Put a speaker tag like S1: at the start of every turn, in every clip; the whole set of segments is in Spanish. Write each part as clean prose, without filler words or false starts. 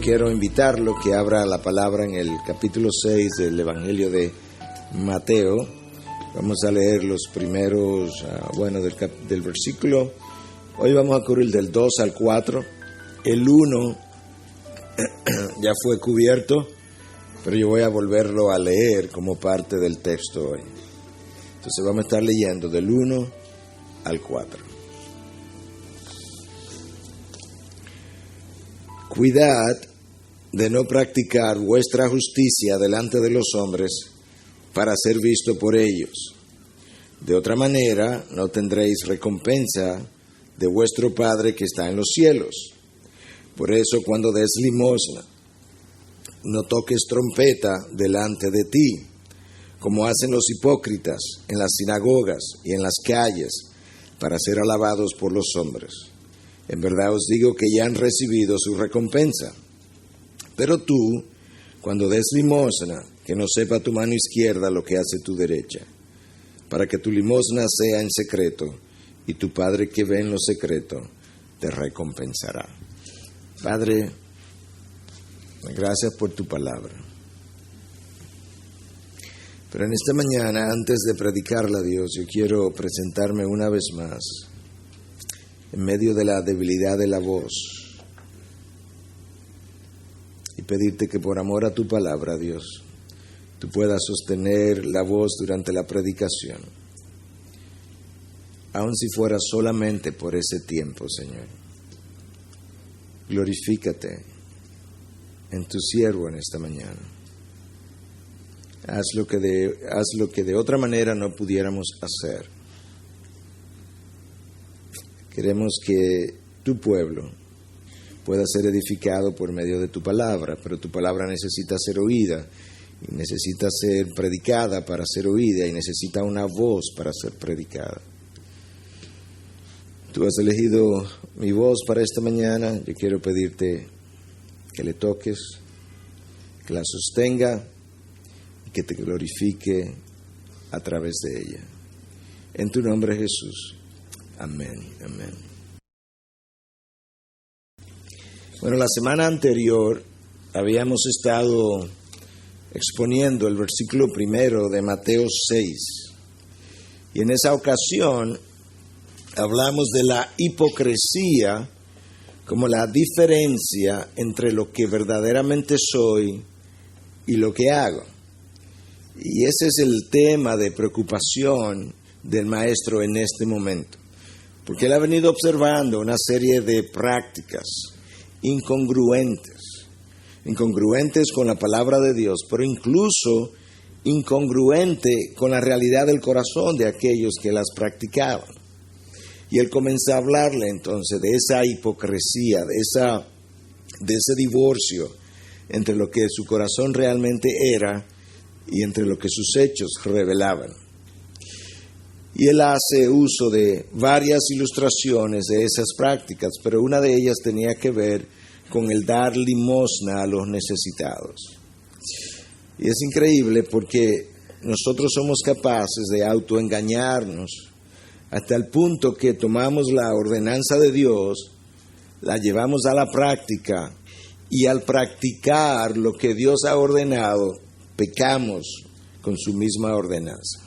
S1: quiero invitarlo que abra la palabra en el capítulo 6 del Evangelio de Mateo. Vamos a leer los primeros, del versículo. Hoy vamos a cubrir del 2 al 4. El 1 ya fue cubierto, pero yo voy a volverlo a leer como parte del texto hoy. Entonces vamos a estar leyendo del 1 al 4. Cuidad de no practicar vuestra justicia delante de los hombres para ser visto por ellos. De otra manera no tendréis recompensa de vuestro Padre que está en los cielos. Por eso cuando des limosna, no toques trompeta delante de ti, como hacen los hipócritas en las sinagogas y en las calles, para ser alabados por los hombres. En verdad os digo que ya han recibido su recompensa. Pero tú, cuando des limosna, que no sepa tu mano izquierda lo que hace tu derecha, para que tu limosna sea en secreto, y tu Padre que ve en lo secreto te recompensará. Padre, gracias por tu palabra. Pero en esta mañana, antes de predicarla a Dios, yo quiero presentarme una vez más en medio de la debilidad de la voz y pedirte que por amor a tu palabra, Dios, tú puedas sostener la voz durante la predicación, aun si fuera solamente por ese tiempo, Señor. Glorifícate en tu siervo en esta mañana. Haz lo que de otra manera no pudiéramos hacer. Queremos que tu pueblo pueda ser edificado por medio de tu palabra, pero tu palabra necesita ser oída, y necesita ser predicada para ser oída, y necesita una voz para ser predicada. Tú has elegido mi voz para esta mañana. Yo quiero pedirte que le toques, que la sostenga y que te glorifique a través de ella. En tu nombre, Jesús. Amén, amén. Bueno, la semana anterior habíamos estado exponiendo el versículo primero de Mateo 6. Y en esa ocasión hablamos de la hipocresía como la diferencia entre lo que verdaderamente soy y lo que hago. Y ese es el tema de preocupación del maestro en este momento. Porque él ha venido observando una serie de prácticas incongruentes con la palabra de Dios, pero incluso incongruente con la realidad del corazón de aquellos que las practicaban. Y él comenzó a hablarle entonces de esa hipocresía, de ese divorcio entre lo que su corazón realmente era y entre lo que sus hechos revelaban. Y él hace uso de varias ilustraciones de esas prácticas, pero una de ellas tenía que ver con el dar limosna a los necesitados. Y es increíble porque nosotros somos capaces de autoengañarnos hasta el punto que tomamos la ordenanza de Dios, la llevamos a la práctica, y al practicar lo que Dios ha ordenado, pecamos con su misma ordenanza.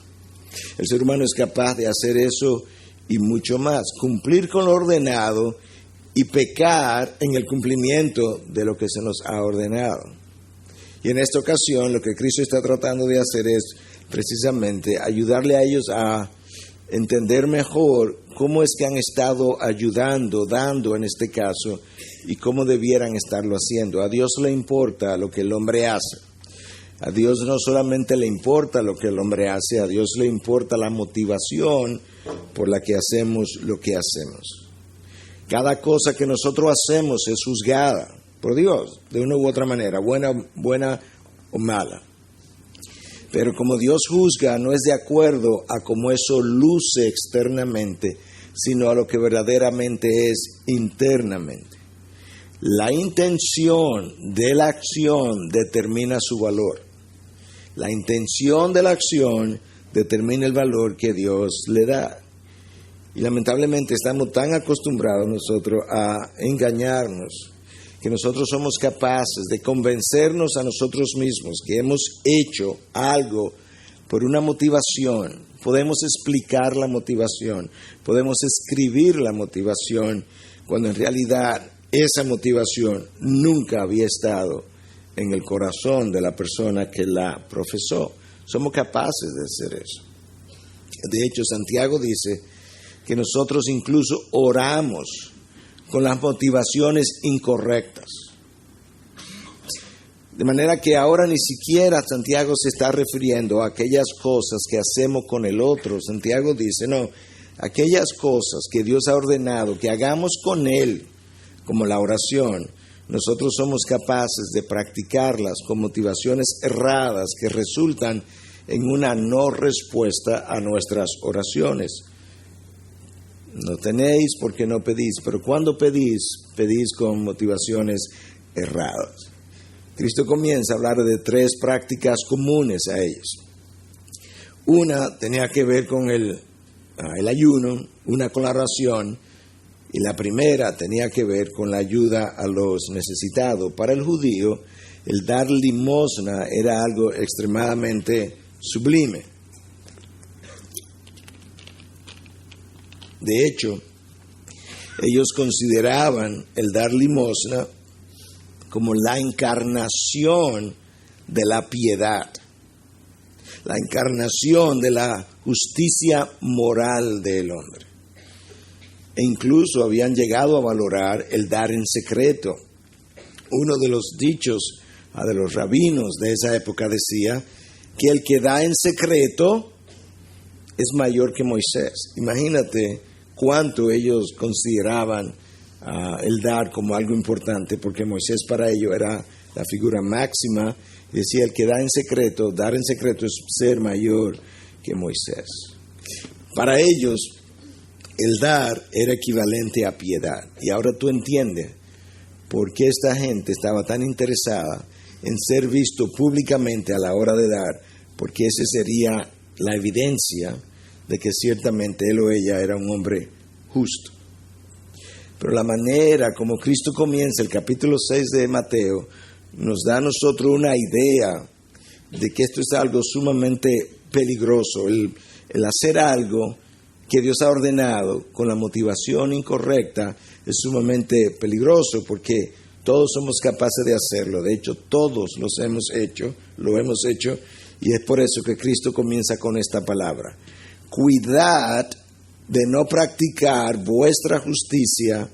S1: El ser humano es capaz de hacer eso y mucho más, cumplir con lo ordenado y pecar en el cumplimiento de lo que se nos ha ordenado. Y en esta ocasión lo que Cristo está tratando de hacer es precisamente ayudarle a ellos a entender mejor cómo es que han estado ayudando, dando en este caso, y cómo debieran estarlo haciendo. A Dios le importa lo que el hombre hace. A Dios no solamente le importa lo que el hombre hace, a Dios le importa la motivación por la que hacemos lo que hacemos. Cada cosa que nosotros hacemos es juzgada por Dios, de una u otra manera, buena o mala. Pero como Dios juzga, no es de acuerdo a cómo eso luce externamente, sino a lo que verdaderamente es internamente. La intención de la acción determina su valor. La intención de la acción determina el valor que Dios le da. Y lamentablemente estamos tan acostumbrados nosotros a engañarnos que nosotros somos capaces de convencernos a nosotros mismos que hemos hecho algo por una motivación. Podemos explicar la motivación, podemos escribir la motivación, cuando en realidad esa motivación nunca había estado en el corazón de la persona que la profesó. Somos capaces de hacer eso. De hecho, Santiago dice que nosotros incluso oramos con las motivaciones incorrectas. De manera que ahora ni siquiera Santiago se está refiriendo a aquellas cosas que hacemos con el otro. Santiago dice, no, aquellas cosas que Dios ha ordenado que hagamos con Él, como la oración, nosotros somos capaces de practicarlas con motivaciones erradas que resultan en una no respuesta a nuestras oraciones. No tenéis porque no pedís, pero cuando pedís, pedís con motivaciones erradas. Cristo comienza a hablar de 3 prácticas comunes a ellos. Una tenía que ver con el ayuno, una con la oración, y la primera tenía que ver con la ayuda a los necesitados. Para el judío, el dar limosna era algo extremadamente sublime. De hecho, ellos consideraban el dar limosna como la encarnación de la piedad, la encarnación de la justicia moral del hombre. E incluso habían llegado a valorar el dar en secreto. Uno de los dichos de los rabinos de esa época decía que el que da en secreto es mayor que Moisés. Imagínate cuánto ellos consideraban el dar como algo importante, porque Moisés para ellos era la figura máxima. Decía, el que da en secreto, dar en secreto es ser mayor que Moisés. Para ellos, el dar era equivalente a piedad. Y ahora tú entiendes por qué esta gente estaba tan interesada en ser visto públicamente a la hora de dar, porque esa sería la evidencia de que ciertamente él o ella era un hombre justo. Pero la manera como Cristo comienza el capítulo 6 de Mateo nos da a nosotros una idea de que esto es algo sumamente peligroso. El hacer algo que Dios ha ordenado con la motivación incorrecta es sumamente peligroso, porque todos somos capaces de hacerlo. De hecho, todos lo hemos hecho, y es por eso que Cristo comienza con esta palabra. Cuidad de no practicar vuestra justicia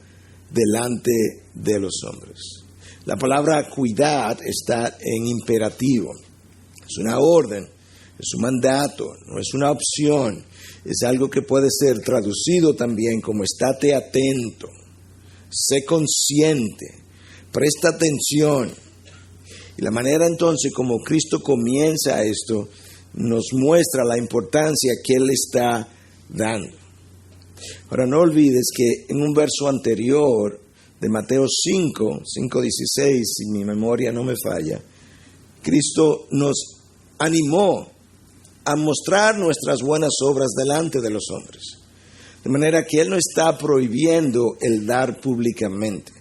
S1: delante de los hombres. La palabra cuidad está en imperativo. Es una orden, es un mandato, no es una opción. Es algo que puede ser traducido también como estate atento, sé consciente, presta atención. Y la manera entonces como Cristo comienza esto nos muestra la importancia que Él está dando. Ahora no olvides que en un verso anterior de Mateo 5:16, si mi memoria no me falla, Cristo nos animó a mostrar nuestras buenas obras delante de los hombres. De manera que Él no está prohibiendo el dar públicamente.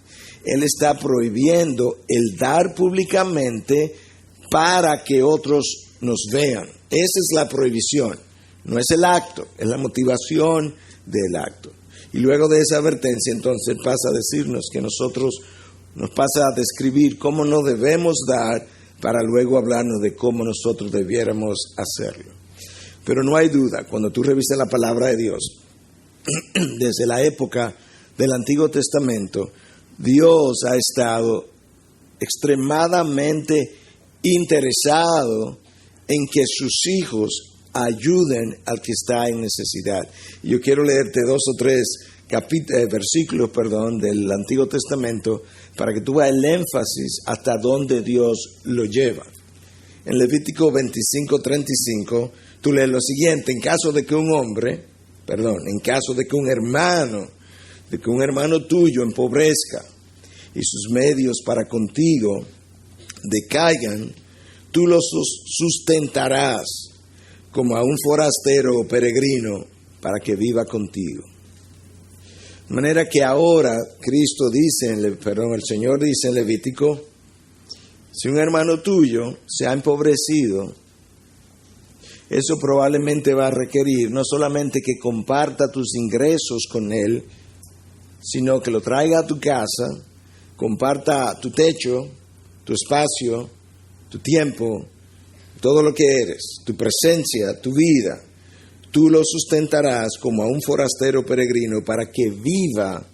S1: Él está prohibiendo el dar públicamente para que otros nos vean. Esa es la prohibición. No es el acto, es la motivación del acto. Y luego de esa advertencia, entonces pasa a decirnos que nos pasa a describir cómo no debemos dar, para luego hablarnos de cómo nosotros debiéramos hacerlo. Pero no hay duda, cuando tú revisas la palabra de Dios, desde la época del Antiguo Testamento, Dios ha estado extremadamente interesado en que sus hijos ayuden al que está en necesidad. Y yo quiero leerte 2 o 3 versículos del Antiguo Testamento para que tú veas el énfasis hasta dónde Dios lo lleva. En Levítico 25:35 tú lees lo siguiente: en caso de que un hermano tuyo empobrezca y sus medios para contigo decaigan, tú los sustentarás como a un forastero o peregrino para que viva contigo. De manera que ahora el Señor dice en Levítico, si un hermano tuyo se ha empobrecido, eso probablemente va a requerir no solamente que comparta tus ingresos con él, sino que lo traiga a tu casa, comparta tu techo, tu espacio, tu tiempo, todo lo que eres, tu presencia, tu vida. Tú lo sustentarás como a un forastero peregrino para que viva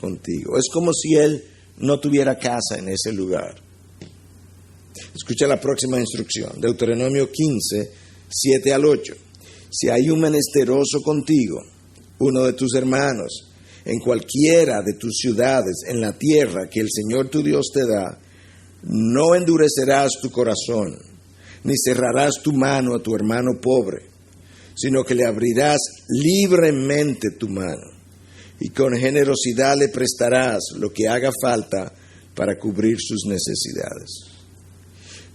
S1: contigo. Es como si él no tuviera casa en ese lugar. Escucha la próxima instrucción, Deuteronomio 15, 7 al 8. Si hay un menesteroso contigo, uno de tus hermanos, en cualquiera de tus ciudades, en la tierra que el Señor tu Dios te da, no endurecerás tu corazón, ni cerrarás tu mano a tu hermano pobre, sino que le abrirás libremente tu mano, y con generosidad le prestarás lo que haga falta para cubrir sus necesidades.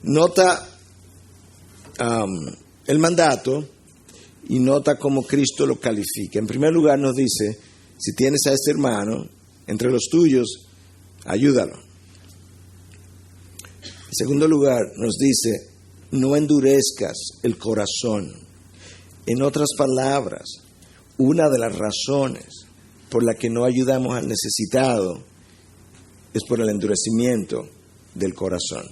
S1: Nota el mandato y nota cómo Cristo lo califica. En primer lugar nos dice, si tienes a este hermano entre los tuyos, ayúdalo. En segundo lugar nos dice, no endurezcas el corazón. En otras palabras, una de las razones por la que no ayudamos al necesitado es por el endurecimiento del corazón.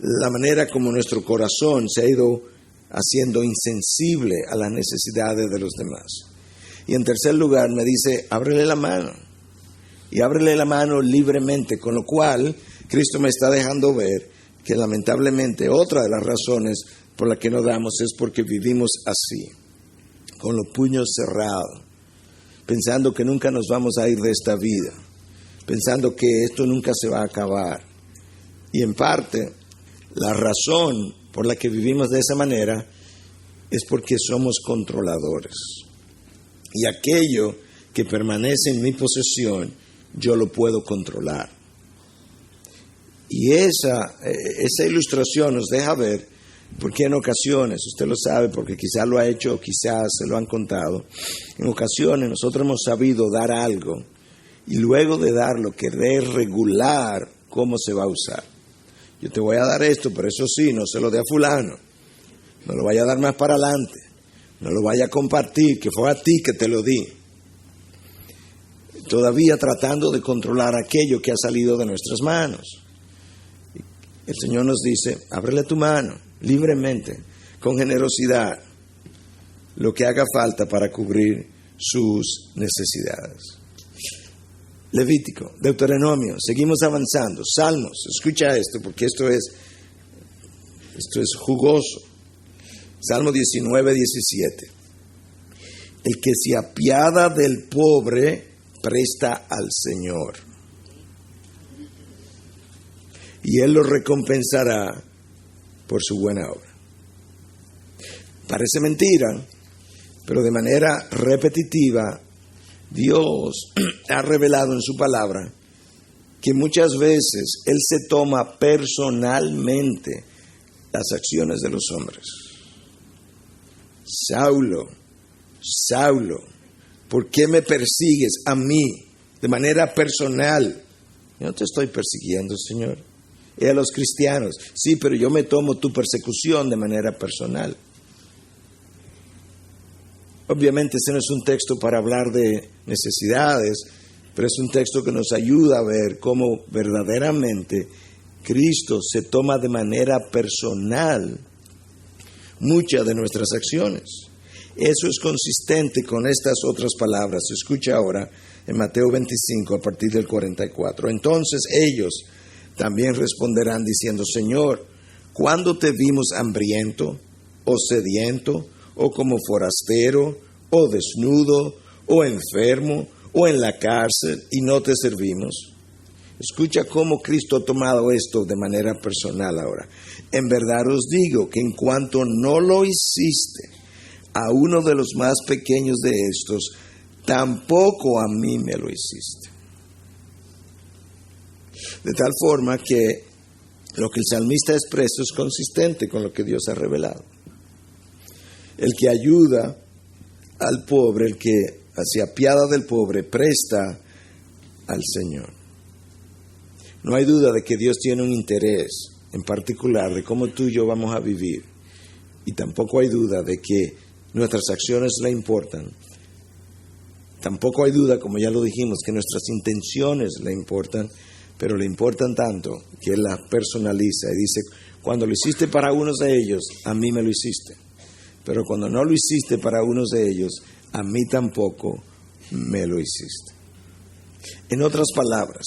S1: La manera como nuestro corazón se ha ido haciendo insensible a las necesidades de los demás. Y en tercer lugar me dice, ábrele la mano. Y ábrele la mano libremente, con lo cual Cristo me está dejando ver que lamentablemente otra de las razones por la que no damos es porque vivimos así, con los puños cerrados, pensando que nunca nos vamos a ir de esta vida, pensando que esto nunca se va a acabar. Y en parte, la razón por la que vivimos de esa manera es porque somos controladores. Y aquello que permanece en mi posesión, yo lo puedo controlar. Y esa ilustración nos deja ver, porque en ocasiones, usted lo sabe porque quizás lo ha hecho o quizás se lo han contado, en ocasiones nosotros hemos sabido dar algo y luego de darlo querer regular cómo se va a usar. Yo te voy a dar esto, pero eso sí, no se lo dé a fulano, no lo vaya a dar más para adelante, no lo vaya a compartir, que fue a ti que te lo di. Todavía tratando de controlar aquello que ha salido de nuestras manos. El Señor nos dice, ábrele tu mano, libremente, con generosidad, lo que haga falta para cubrir sus necesidades. Levítico, Deuteronomio, seguimos avanzando. Salmos, escucha esto porque esto es jugoso. Salmo 19, 17. El que se apiada del pobre presta al Señor, y Él lo recompensará por su buena obra. Parece mentira, pero de manera repetitiva, Dios ha revelado en su palabra que muchas veces Él se toma personalmente las acciones de los hombres. Saulo, ¿por qué me persigues a mí de manera personal? Yo no te estoy persiguiendo, Señor. Y a los cristianos, sí, pero yo me tomo tu persecución de manera personal. Obviamente ese no es un texto para hablar de necesidades, pero es un texto que nos ayuda a ver cómo verdaderamente Cristo se toma de manera personal muchas de nuestras acciones. Eso es consistente con estas otras palabras. Escucha ahora en Mateo 25 a partir del 44. Entonces ellos también responderán diciendo, Señor, ¿cuándo te vimos hambriento o sediento o como forastero o desnudo o enfermo o en la cárcel y no te servimos? Escucha cómo Cristo ha tomado esto de manera personal ahora. En verdad os digo que en cuanto no lo hiciste a uno de los más pequeños de estos, tampoco a mí me lo hiciste. De tal forma que lo que el salmista expresa es consistente con lo que Dios ha revelado. El que ayuda al pobre, el que se apiada del pobre, presta al Señor. No hay duda de que Dios tiene un interés en particular de cómo tú y yo vamos a vivir. Y tampoco hay duda de que nuestras acciones le importan. Tampoco hay duda, como ya lo dijimos, que nuestras intenciones le importan, pero le importan tanto que Él las personaliza y dice, cuando lo hiciste para unos de ellos, a mí me lo hiciste. Pero cuando no lo hiciste para unos de ellos, a mí tampoco me lo hiciste. En otras palabras,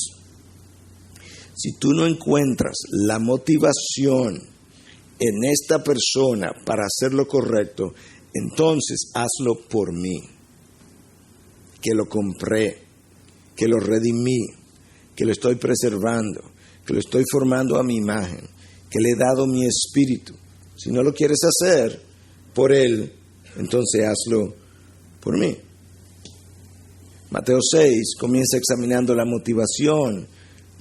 S1: si tú no encuentras la motivación en esta persona para hacer lo correcto, entonces hazlo por mí, que lo compré, que lo redimí, que lo estoy preservando, que lo estoy formando a mi imagen, que le he dado mi espíritu. Si no lo quieres hacer por él, entonces hazlo por mí. Mateo 6 comienza examinando la motivación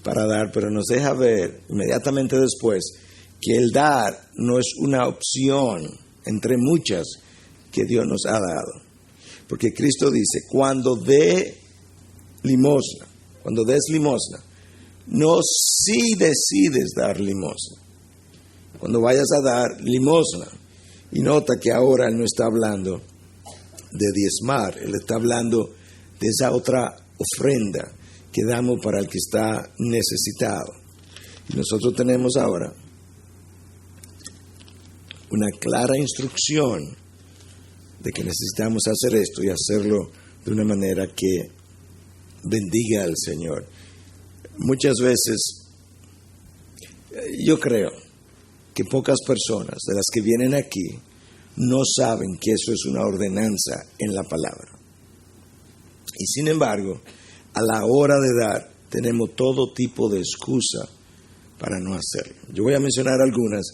S1: para dar, pero nos deja ver inmediatamente después que el dar no es una opción entre muchas que Dios nos ha dado. Porque Cristo dice, cuando des limosna, no si decides dar limosna. Cuando vayas a dar limosna, y nota que ahora Él no está hablando de diezmar, Él está hablando de esa otra ofrenda que damos para el que está necesitado. Y nosotros tenemos ahora una clara instrucción de que necesitamos hacer esto y hacerlo de una manera que bendiga al Señor. Muchas veces yo creo que pocas personas de las que vienen aquí no saben que eso es una ordenanza en la palabra. Y sin embargo, a la hora de dar, tenemos todo tipo de excusa para no hacerlo. Yo voy a mencionar algunas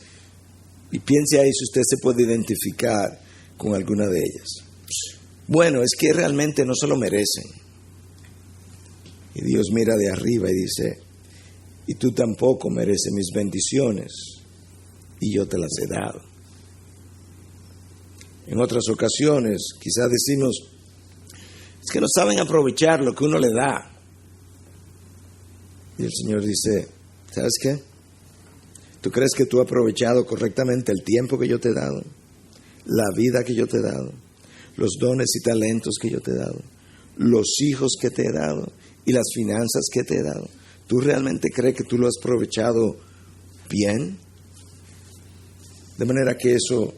S1: y piense ahí si usted se puede identificar con alguna de ellas. Bueno, es que realmente no se lo merecen. Y Dios mira de arriba y dice, y tú tampoco mereces mis bendiciones, y yo te las he dado. En otras ocasiones, quizás decimos, es que no saben aprovechar lo que uno le da. Y el Señor dice, ¿sabes qué? ¿Tú crees que tú has aprovechado correctamente el tiempo que yo te he dado? La vida que yo te he dado, los dones y talentos que yo te he dado, los hijos que te he dado y las finanzas que te he dado. ¿Tú realmente crees que tú lo has aprovechado bien? De manera que eso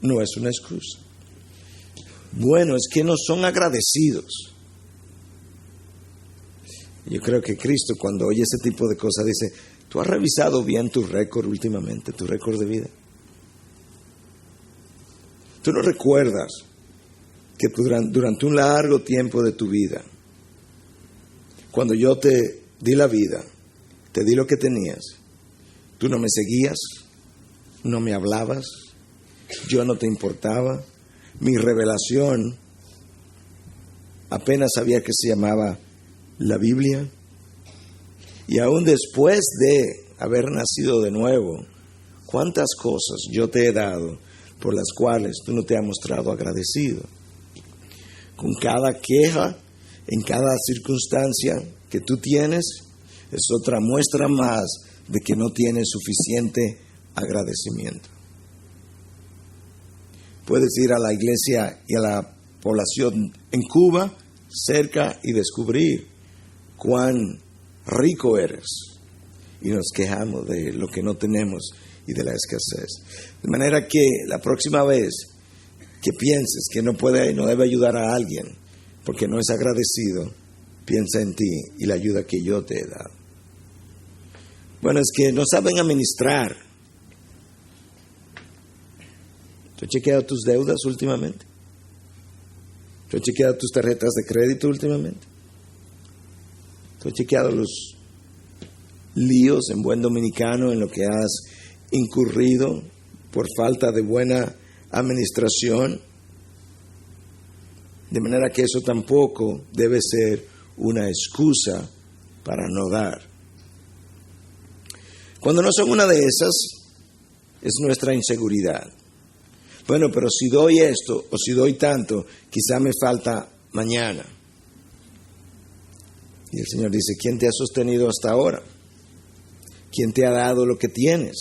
S1: no es una excusa. Bueno, es que no son agradecidos. Yo creo que Cristo, cuando oye ese tipo de cosas, dice, ¿tú has revisado bien tu récord últimamente, tu récord de vida? ¿Tú no recuerdas que durante un largo tiempo de tu vida, cuando yo te di la vida, te di lo que tenías, tú no me seguías, no me hablabas, yo no te importaba, mi revelación apenas sabía que se llamaba la Biblia, y aún después de haber nacido de nuevo, cuántas cosas yo te he dado por las cuales tú no te has mostrado agradecido. Con cada queja, en cada circunstancia que tú tienes, es otra muestra más de que no tienes suficiente agradecimiento. Puedes ir a la iglesia y a la población en Cuba, cerca, y descubrir cuán rico eres. Y nos quejamos de lo que no tenemos y de la escasez. De manera que la próxima vez que pienses que no puede y no debe ayudar a alguien porque no es agradecido, piensa en ti y la ayuda que yo te he dado. Bueno, es que no saben administrar. ¿Tú has chequeado tus deudas últimamente? ¿Tú has chequeado tus tarjetas de crédito últimamente? ¿Tú has chequeado los líos en buen dominicano en lo que has incurrido por falta de buena administración? De manera que eso tampoco debe ser una excusa para no dar. Cuando no son una de esas, es nuestra inseguridad. Bueno, pero si doy esto o si doy tanto, quizá me falta mañana. Y el Señor dice, ¿quién te ha sostenido hasta ahora? ¿Quién te ha dado lo que tienes?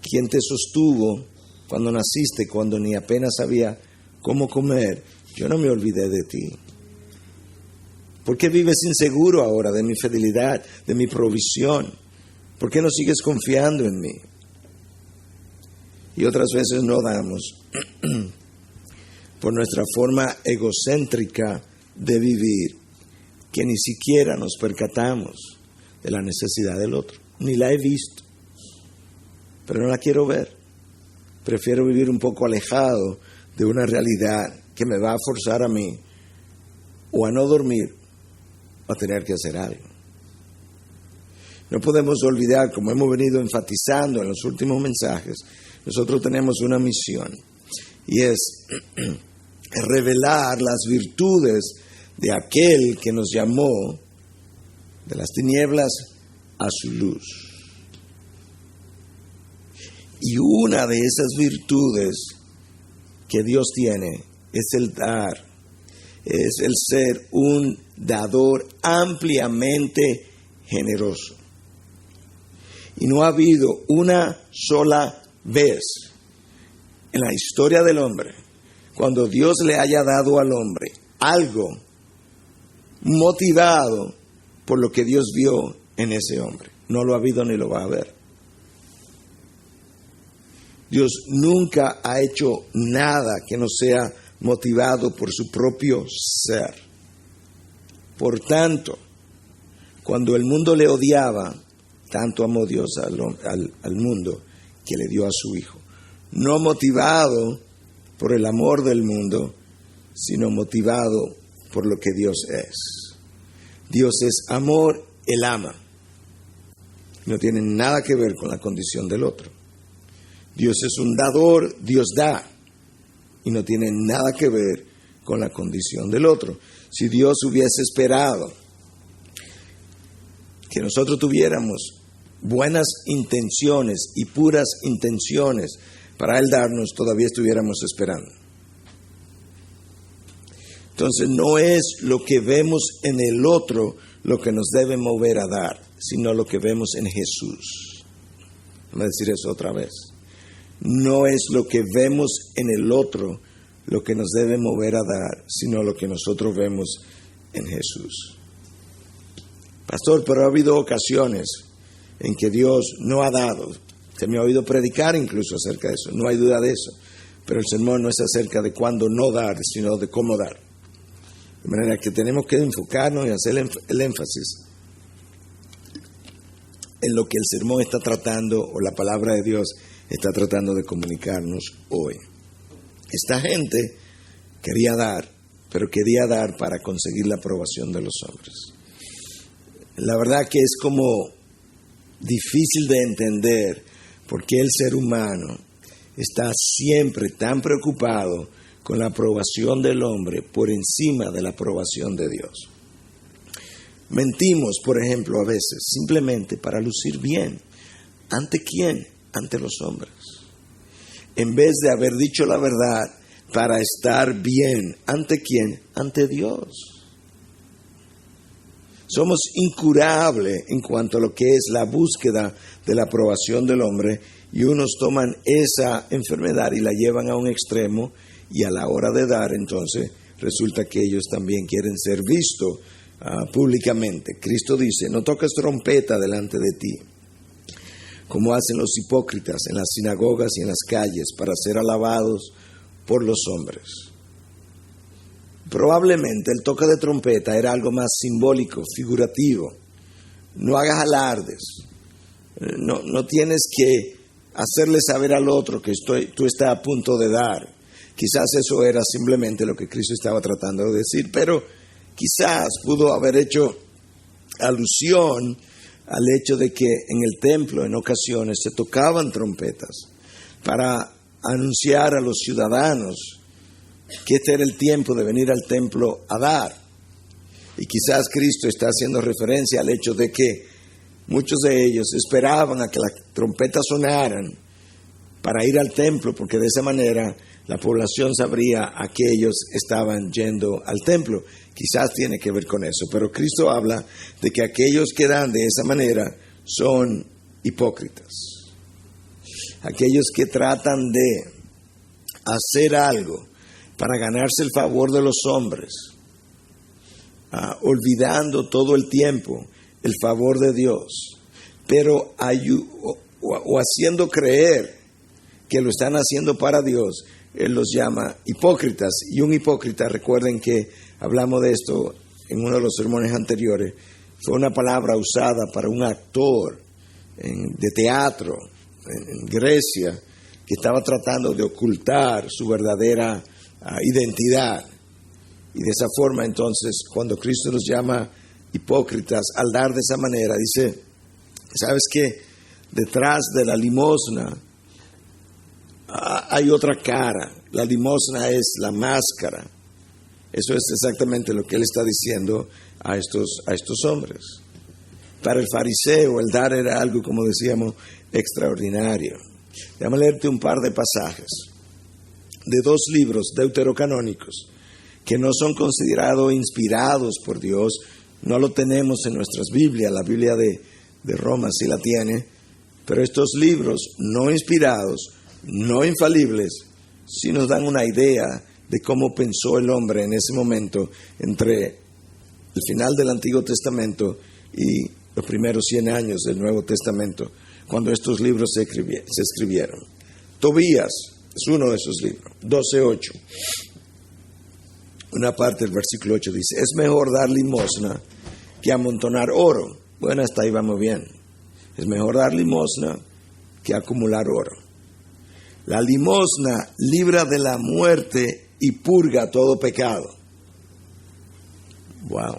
S1: ¿Quién te sostuvo cuando naciste, cuando ni apenas sabía cómo comer? Yo no me olvidé de ti. ¿Por qué vives inseguro ahora de mi fidelidad, de mi provisión? ¿Por qué no sigues confiando en mí? Y otras veces no damos por nuestra forma egocéntrica de vivir, que ni siquiera nos percatamos de la necesidad del otro. Ni la he visto, pero no la quiero ver. Prefiero vivir un poco alejado de una realidad que me va a forzar a mí o a no dormir o a tener que hacer algo. No podemos olvidar, como hemos venido enfatizando en los últimos mensajes, nosotros tenemos una misión y es revelar las virtudes de aquel que nos llamó de las tinieblas a su luz. Y una de esas virtudes que Dios tiene es el dar, es el ser un dador ampliamente generoso. Y no ha habido una sola vez en la historia del hombre cuando Dios le haya dado al hombre algo motivado por lo que Dios vio en ese hombre. No lo ha habido ni lo va a haber. Dios nunca ha hecho nada que no sea motivado por su propio ser. Por tanto, cuando el mundo le odiaba, tanto amó Dios al mundo que le dio a su Hijo. No motivado por el amor del mundo, sino motivado por lo que Dios es. Dios es amor, Él ama. No tiene nada que ver con la condición del otro. Dios es un dador, Dios da. Y no tiene nada que ver con la condición del otro. Si Dios hubiese esperado que nosotros tuviéramos buenas intenciones y puras intenciones para Él darnos, todavía estuviéramos esperando. Entonces no es lo que vemos en el otro lo que nos debe mover a dar, sino lo que vemos en Jesús. Vamos a decir eso otra vez. No es lo que vemos en el otro lo que nos debe mover a dar, sino lo que nosotros vemos en Jesús. Pastor, pero ha habido ocasiones en que Dios no ha dado. Se me ha oído predicar incluso acerca de eso, no hay duda de eso. Pero el sermón no es acerca de cuándo no dar, sino de cómo dar. De manera que tenemos que enfocarnos y hacer el énfasis en lo que el sermón está tratando, o la palabra de Dios está tratando de comunicarnos hoy. Esta gente quería dar, pero quería dar para conseguir la aprobación de los hombres. La verdad que es como difícil de entender por qué el ser humano está siempre tan preocupado con la aprobación del hombre por encima de la aprobación de Dios. Mentimos, por ejemplo, a veces, simplemente para lucir bien. ¿Ante quién? Ante los hombres. En vez de haber dicho la verdad para estar bien. ¿Ante quién? Ante Dios. Somos incurables en cuanto a lo que es la búsqueda de la aprobación del hombre, y unos toman esa enfermedad y la llevan a un extremo, y a la hora de dar, entonces, resulta que ellos también quieren ser vistos públicamente. Cristo dice, no toques trompeta delante de ti, como hacen los hipócritas en las sinagogas y en las calles, para ser alabados por los hombres. Probablemente el toque de trompeta era algo más simbólico, figurativo. No hagas alardes. No tienes que hacerle saber al otro que tú estás a punto de dar. Quizás eso era simplemente lo que Cristo estaba tratando de decir, pero quizás pudo haber hecho alusión al hecho de que en el templo en ocasiones se tocaban trompetas para anunciar a los ciudadanos que este era el tiempo de venir al templo a dar. Y quizás Cristo está haciendo referencia al hecho de que muchos de ellos esperaban a que las trompetas sonaran para ir al templo, porque de esa manera la población sabría a qué ellos estaban yendo al templo. Quizás tiene que ver con eso, pero Cristo habla de que aquellos que dan de esa manera son hipócritas. Aquellos que tratan de hacer algo para ganarse el favor de los hombres, olvidando todo el tiempo el favor de Dios, pero haciendo creer que lo están haciendo para Dios. Él los llama hipócritas. Y un hipócrita, recuerden que hablamos de esto en uno de los sermones anteriores, fue una palabra usada para un actor de teatro en Grecia que estaba tratando de ocultar su verdadera identidad. Y de esa forma, entonces, cuando Cristo los llama hipócritas, al dar de esa manera, dice, ¿sabes qué? Detrás de la limosna hay otra cara. La limosna es la máscara. Eso es exactamente lo que él está diciendo a estos hombres. Para el fariseo, el dar era algo, como decíamos, extraordinario. Déjame leerte un par de pasajes de 2 libros deuterocanónicos que no son considerados inspirados por Dios. No lo tenemos en nuestras Biblias. La Biblia de Roma sí la tiene. Pero estos libros no inspirados, no infalibles, sí nos dan una idea de cómo pensó el hombre en ese momento entre el final del Antiguo Testamento y los primeros 100 años del Nuevo Testamento, cuando estos libros se escribieron. Tobías es uno de esos libros, 12:8. Una parte del versículo 8 dice, es mejor dar limosna que amontonar oro. Bueno, hasta ahí vamos bien. Es mejor dar limosna que acumular oro. La limosna libra de la muerte y purga todo pecado. Wow.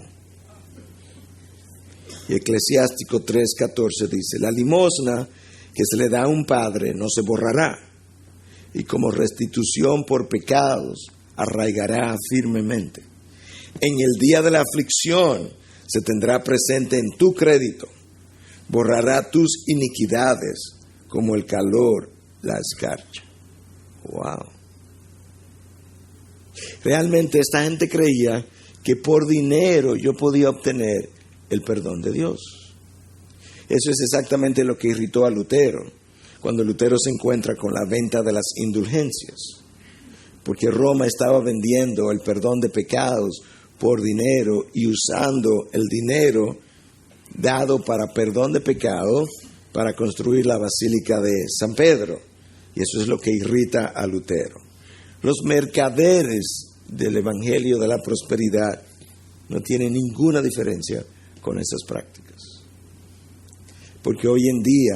S1: Y Eclesiástico 3:14 dice, la limosna que se le da a un padre no se borrará, y como restitución por pecados arraigará firmemente. En el día de la aflicción se tendrá presente en tu crédito, borrará tus iniquidades como el calor la escarcha. Wow. Realmente esta gente creía que por dinero yo podía obtener el perdón de Dios. Eso es exactamente lo que irritó a Lutero, cuando Lutero se encuentra con la venta de las indulgencias, porque Roma estaba vendiendo el perdón de pecados por dinero y usando el dinero dado para perdón de pecado para construir la Basílica de San Pedro. Y eso es lo que irrita a Lutero. Los mercaderes del Evangelio de la Prosperidad no tienen ninguna diferencia con esas prácticas. Porque hoy en día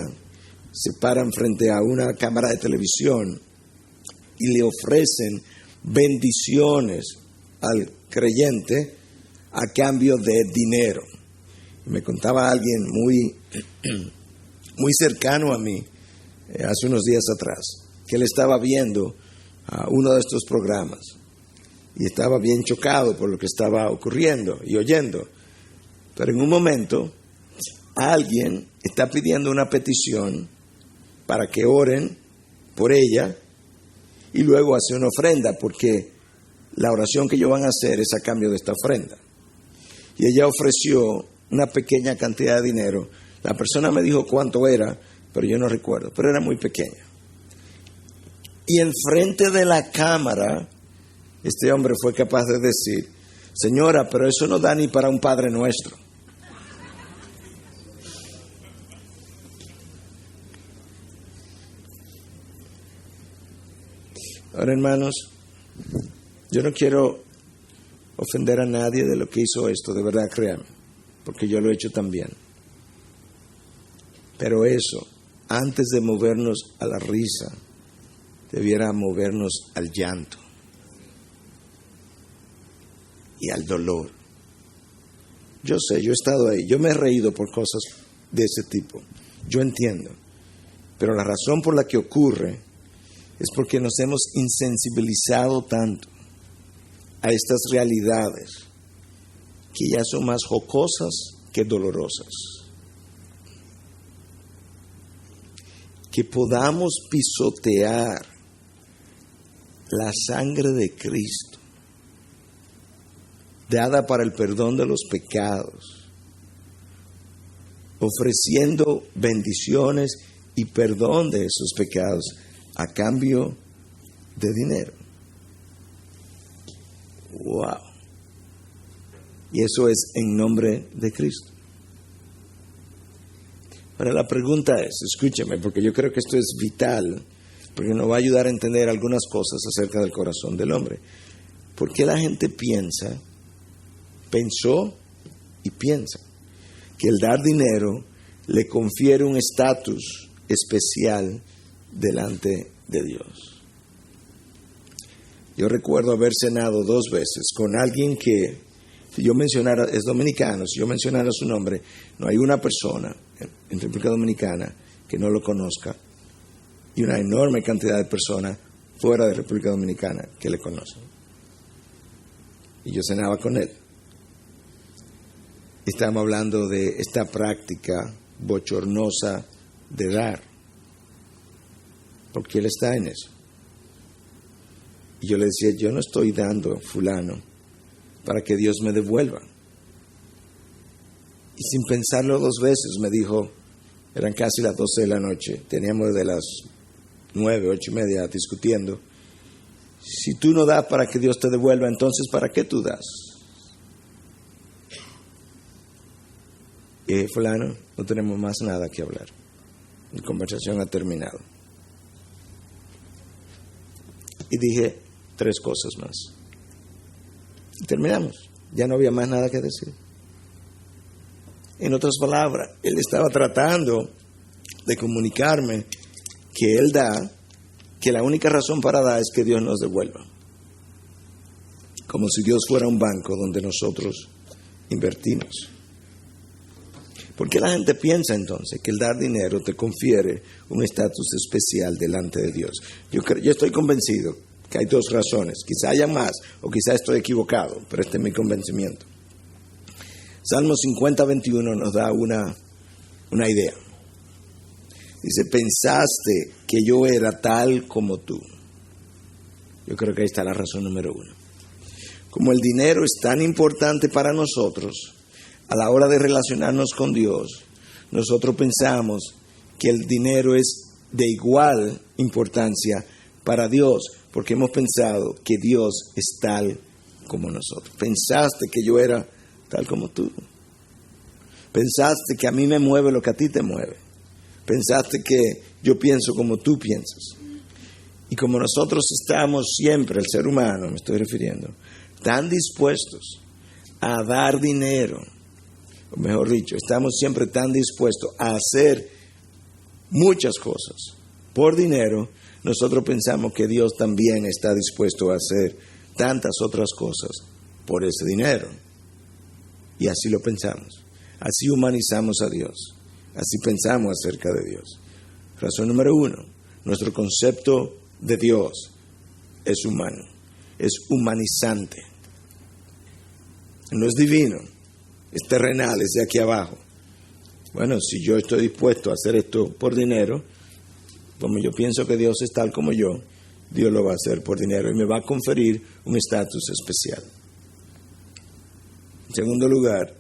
S1: se paran frente a una cámara de televisión y le ofrecen bendiciones al creyente a cambio de dinero. Me contaba alguien muy cercano a mí, hace unos días atrás, que él estaba viendo uno de estos programas y estaba bien chocado por lo que estaba ocurriendo y oyendo. Pero en un momento alguien está pidiendo una petición para que oren por ella y luego hace una ofrenda, porque la oración que ellos van a hacer es a cambio de esta ofrenda. Y ella ofreció una pequeña cantidad de dinero. La persona me dijo cuánto era, pero yo no recuerdo, pero era muy pequeña. Y enfrente de la cámara, este hombre fue capaz de decir, señora, pero eso no da ni para un Padre Nuestro. Ahora, hermanos, yo no quiero ofender a nadie de lo que hizo esto, de verdad, créanme, porque yo lo he hecho también. Pero eso, antes de movernos a la risa, debiera movernos al llanto y al dolor. Yo sé, yo he estado ahí, yo me he reído por cosas de ese tipo, yo entiendo, pero la razón por la que ocurre es porque nos hemos insensibilizado tanto a estas realidades que ya son más jocosas que dolorosas. Que podamos pisotear la sangre de Cristo, dada para el perdón de los pecados, ofreciendo bendiciones y perdón de esos pecados a cambio de dinero. ¡Wow! Y eso es en nombre de Cristo. Ahora la pregunta es, escúchame, porque yo creo que esto es vital, porque nos va a ayudar a entender algunas cosas acerca del corazón del hombre. ¿Por qué la gente pensó y piensa que el dar dinero le confiere un estatus especial delante de Dios? Yo recuerdo haber cenado 2 veces con alguien que, si yo mencionara, es dominicano, si yo mencionara su nombre, no hay una persona en República Dominicana que no lo conozca, y una enorme cantidad de personas fuera de República Dominicana que le conocen. Y yo cenaba con él. Estábamos hablando de esta práctica bochornosa de dar, porque él está en eso. Y yo le decía, yo no estoy dando, fulano, para que Dios me devuelva. Y sin pensarlo 2 veces me dijo, eran casi las 12 de la noche, teníamos desde las 9, 8:30 discutiendo, si tú no das para que Dios te devuelva, entonces ¿para qué tú das? Y fulano, no tenemos más nada que hablar. Mi conversación ha terminado. Y dije 3 cosas más. Y terminamos. Ya no había más nada que decir. En otras palabras, él estaba tratando de comunicarme que él da, que la única razón para dar es que Dios nos devuelva. Como si Dios fuera un banco donde nosotros invertimos. ¿Por qué la gente piensa entonces que el dar dinero te confiere un estatus especial delante de Dios? Yo estoy convencido que hay 2 razones. Quizá haya más o quizá estoy equivocado, pero este es mi convencimiento. Salmo 50:21 nos da una idea. Dice, pensaste que yo era tal como tú. Yo creo que ahí está la razón número 1. Como el dinero es tan importante para nosotros, a la hora de relacionarnos con Dios, nosotros pensamos que el dinero es de igual importancia para Dios, porque hemos pensado que Dios es tal como nosotros. Pensaste que yo era tal como tú. Pensaste que a mí me mueve lo que a ti te mueve. Pensaste que yo pienso como tú piensas. Y como nosotros estamos siempre, el ser humano, me estoy refiriendo, tan dispuestos a dar dinero, o mejor dicho, estamos siempre tan dispuestos a hacer muchas cosas por dinero, nosotros pensamos que Dios también está dispuesto a hacer tantas otras cosas por ese dinero. Y así lo pensamos. Así humanizamos a Dios. Así pensamos acerca de Dios. Razón número 1, nuestro concepto de Dios es humano, es humanizante. No es divino, es terrenal, es de aquí abajo. Bueno, si yo estoy dispuesto a hacer esto por dinero, como yo pienso que Dios es tal como yo, Dios lo va a hacer por dinero y me va a conferir un estatus especial. En segundo lugar,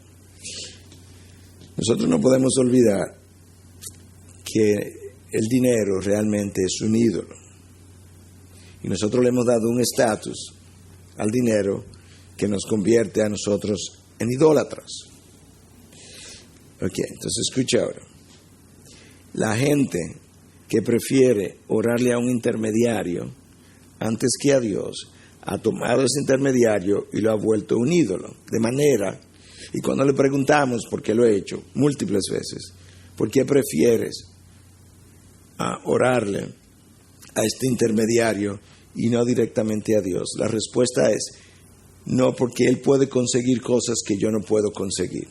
S1: nosotros no podemos olvidar que el dinero realmente es un ídolo. Y nosotros le hemos dado un estatus al dinero que nos convierte a nosotros en idólatras. Ok, entonces escucha ahora. La gente que prefiere orarle a un intermediario antes que a Dios, ha tomado ese intermediario y lo ha vuelto un ídolo. De manera, y cuando le preguntamos, porque lo he hecho múltiples veces, ¿por qué prefieres orarle a este intermediario y no directamente a Dios? La respuesta es, no, porque Él puede conseguir cosas que yo no puedo conseguir.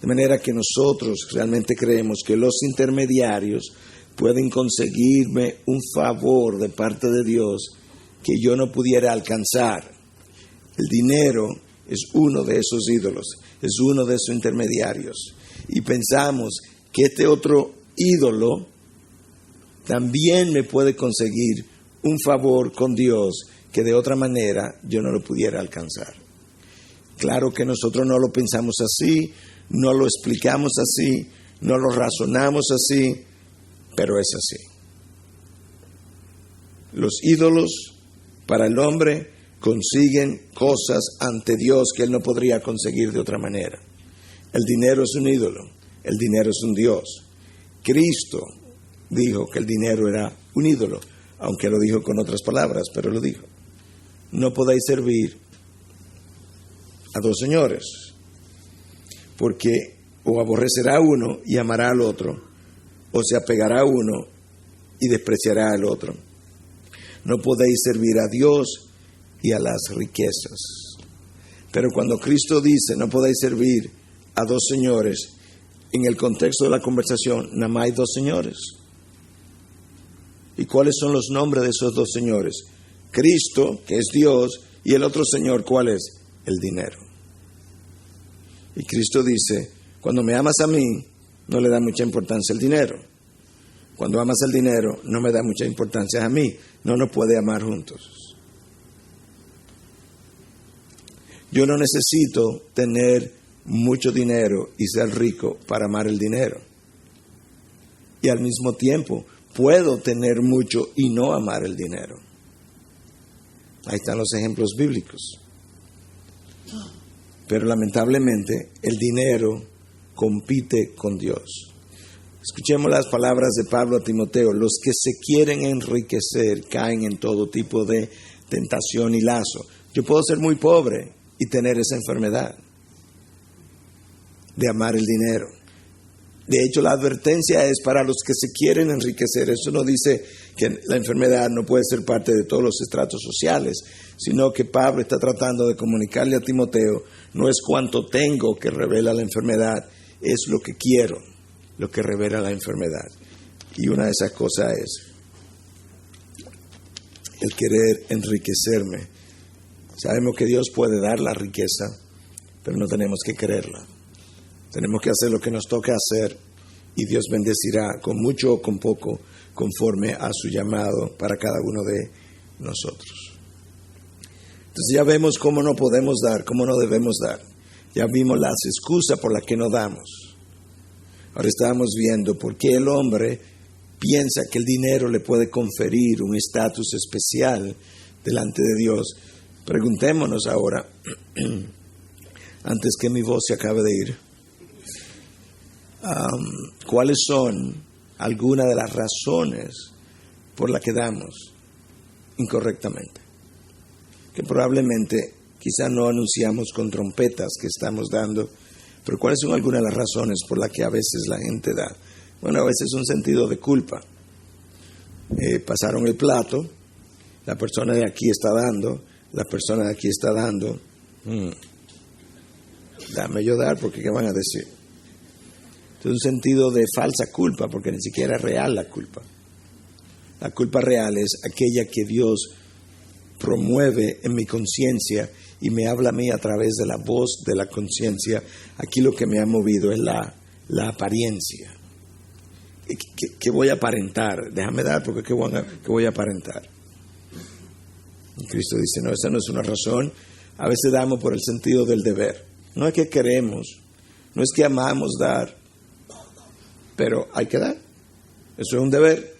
S1: De manera que nosotros realmente creemos que los intermediarios pueden conseguirme un favor de parte de Dios que yo no pudiera alcanzar. El dinero es uno de esos ídolos, es uno de esos intermediarios. Y pensamos que este otro ídolo también me puede conseguir un favor con Dios que de otra manera yo no lo pudiera alcanzar. Claro que nosotros no lo pensamos así, no lo explicamos así, no lo razonamos así, pero es así. Los ídolos para el hombre consiguen cosas ante Dios que él no podría conseguir de otra manera. El dinero es un ídolo, el dinero es un Dios. Cristo dijo que el dinero era un ídolo, aunque lo dijo con otras palabras, pero lo dijo. No podéis servir a dos señores, porque o aborrecerá a uno y amará al otro, o se apegará a uno y despreciará al otro. No podéis servir a Dios y a las riquezas. Pero cuando Cristo dice no podéis servir a dos señores, en el contexto de la conversación, nada más hay dos señores. ¿Y cuáles son los nombres de esos dos señores? Cristo, que es Dios, y el otro señor, ¿cuál es? El dinero. Y Cristo dice, cuando me amas a mí, no le da mucha importancia el dinero. Cuando amas el dinero, no me da mucha importancia a mí. No nos puede amar juntos. Yo no necesito tener mucho dinero y ser rico para amar el dinero. Y al mismo tiempo, puedo tener mucho y no amar el dinero. Ahí están los ejemplos bíblicos. Pero lamentablemente, el dinero compite con Dios. Escuchemos las palabras de Pablo a Timoteo. Los que se quieren enriquecer caen en todo tipo de tentación y lazo. Yo puedo ser muy pobre y tener esa enfermedad de amar el dinero. De hecho, la advertencia es para los que se quieren enriquecer. Eso no dice que la enfermedad no puede ser parte de todos los estratos sociales, sino que Pablo está tratando de comunicarle a Timoteo, no es cuánto tengo que revela la enfermedad, es lo que quiero, lo que revela la enfermedad. Y una de esas cosas es el querer enriquecerme. Sabemos que Dios puede dar la riqueza, pero no tenemos que quererla. Tenemos que hacer lo que nos toca hacer y Dios bendecirá con mucho o con poco conforme a su llamado para cada uno de nosotros. Entonces ya vemos cómo no podemos dar, cómo no debemos dar. Ya vimos las excusas por las que no damos. Ahora estamos viendo por qué el hombre piensa que el dinero le puede conferir un estatus especial delante de Dios. Preguntémonos ahora, antes que mi voz se acabe de ir, ¿cuáles son algunas de las razones por las que damos incorrectamente? Que probablemente quizá no anunciamos con trompetas que estamos dando, pero ¿cuáles son algunas de las razones por las que a veces la gente da? Bueno, a veces un sentido de culpa. Pasaron el plato, la persona de aquí está dando, la persona de aquí está dando. Dame yo dar porque ¿qué van a decir? Entonces un sentido de falsa culpa porque ni siquiera es real la culpa. La culpa real es aquella que Dios promueve en mi conciencia y me habla a mí a través de la voz de la conciencia. Aquí lo que me ha movido es la apariencia. ¿Qué voy a aparentar? Déjame dar porque ¿qué voy a aparentar? Y Cristo dice, no, esa no es una razón. A veces damos por el sentido del deber. No es que queremos, no es que amamos dar, pero hay que dar. Eso es un deber.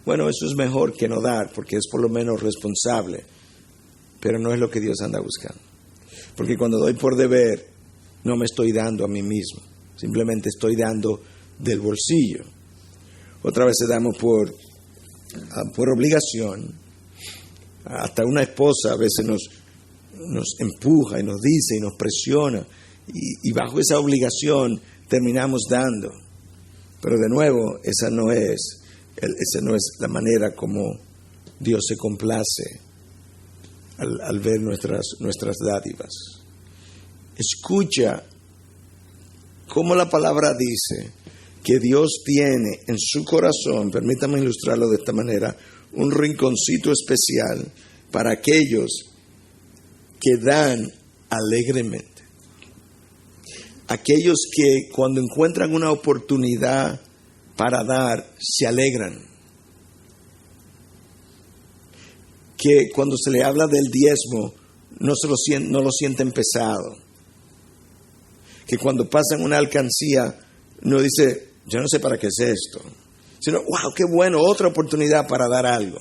S1: Bueno, eso es mejor que no dar, porque es por lo menos responsable, pero no es lo que Dios anda buscando. Porque cuando doy por deber, no me estoy dando a mí mismo, simplemente estoy dando del bolsillo. Otra vez damos por obligación. Hasta una esposa a veces nos empuja y nos dice y nos presiona, y bajo esa obligación terminamos dando. Pero de nuevo, esa no es la manera como Dios se complace al ver nuestras dádivas. Escucha cómo la palabra dice que Dios tiene en su corazón, permítame ilustrarlo de esta manera, un rinconcito especial para aquellos que dan alegremente. Aquellos que cuando encuentran una oportunidad para dar, se alegran. que cuando se le habla del diezmo no lo sienten pesado. Que cuando pasan una alcancía no dice, yo no sé para qué es esto, sino, wow, qué bueno, otra oportunidad para dar algo.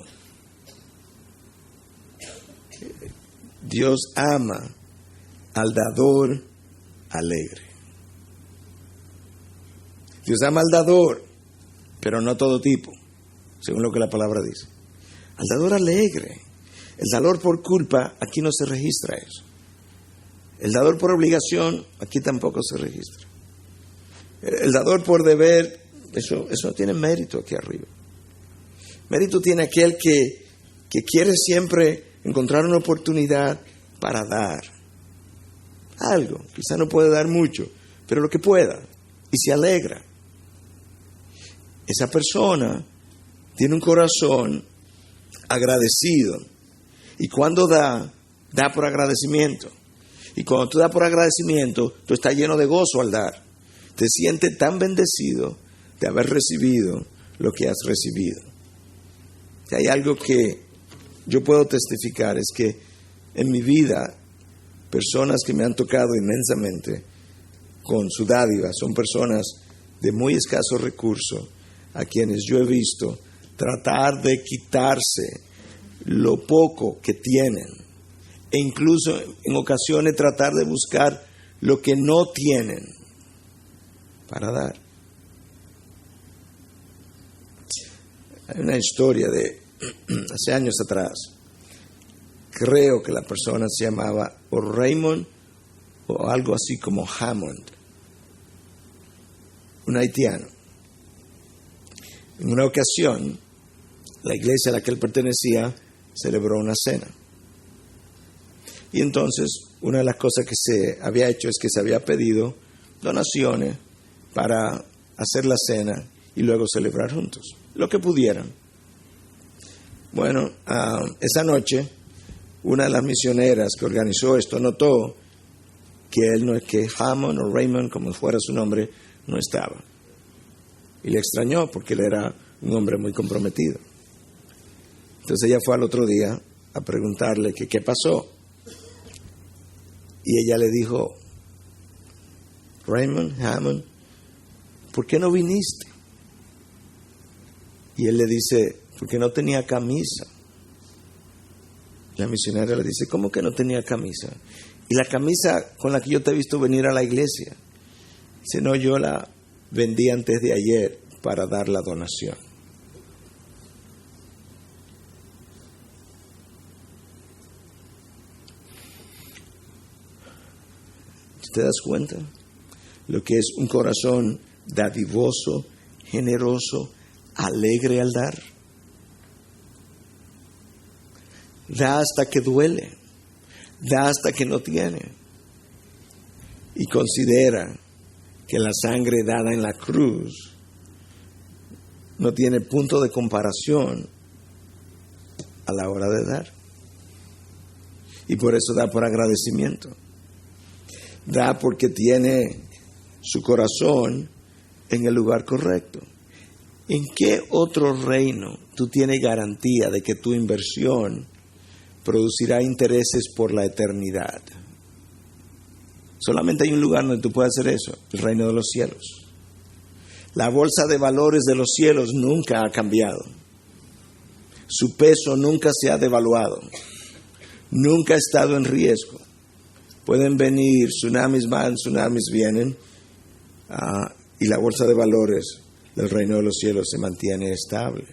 S1: Dios ama al dador alegre. Dios ama al dador, pero no todo tipo, según lo que la palabra dice. Al dador alegre. El dador por culpa, aquí no se registra eso. El dador por obligación, aquí tampoco se registra. El dador por deber, eso no tiene mérito aquí arriba. Mérito tiene aquel que quiere siempre encontrar una oportunidad para dar algo. Quizá no puede dar mucho, pero lo que pueda, y se alegra. Esa persona tiene un corazón agradecido, y cuando da por agradecimiento. Y cuando tú das por agradecimiento, tú estás lleno de gozo al dar. Te sientes tan bendecido de haber recibido lo que has recibido. Si hay algo que yo puedo testificar, es que en mi vida, personas que me han tocado inmensamente con su dádiva, son personas de muy escasos recursos, a quienes yo he visto tratar de quitarse lo poco que tienen, e incluso en ocasiones tratar de buscar lo que no tienen para dar. Hay una historia de hace años atrás. Creo que la persona se llamaba o Raymond o algo así como Hammond, un haitiano. En una ocasión, la iglesia a la que él pertenecía celebró una cena. Y entonces, una de las cosas que se había hecho es que se había pedido donaciones para hacer la cena y luego celebrar juntos, lo que pudieran. Bueno, esa noche, una de las misioneras que organizó esto notó que Hammond o Raymond, como fuera su nombre, no estaba. Y le extrañó porque él era un hombre muy comprometido. Entonces ella fue al otro día a preguntarle que qué pasó. Y ella le dijo, Raymond, Hammond, ¿por qué no viniste? Y él le dice, porque no tenía camisa. La misionera le dice, ¿cómo que no tenía camisa? Y la camisa con la que yo te he visto venir a la iglesia. Dice, no, yo la vendí antes de ayer para dar la donación. ¿Te das cuenta? Lo que es un corazón dadivoso, generoso, alegre al dar. Da hasta que duele, da hasta que no tiene. Y considera que la sangre dada en la cruz no tiene punto de comparación a la hora de dar. Y por eso da por agradecimiento. Da porque tiene su corazón en el lugar correcto. ¿En qué otro reino tú tienes garantía de que tu inversión producirá intereses por la eternidad? Solamente hay un lugar donde tú puedes hacer eso, el reino de los cielos. La bolsa de valores de los cielos nunca ha cambiado. Su peso nunca se ha devaluado. Nunca ha estado en riesgo. Pueden venir, tsunamis van, tsunamis vienen, y la bolsa de valores del reino de los cielos se mantiene estable.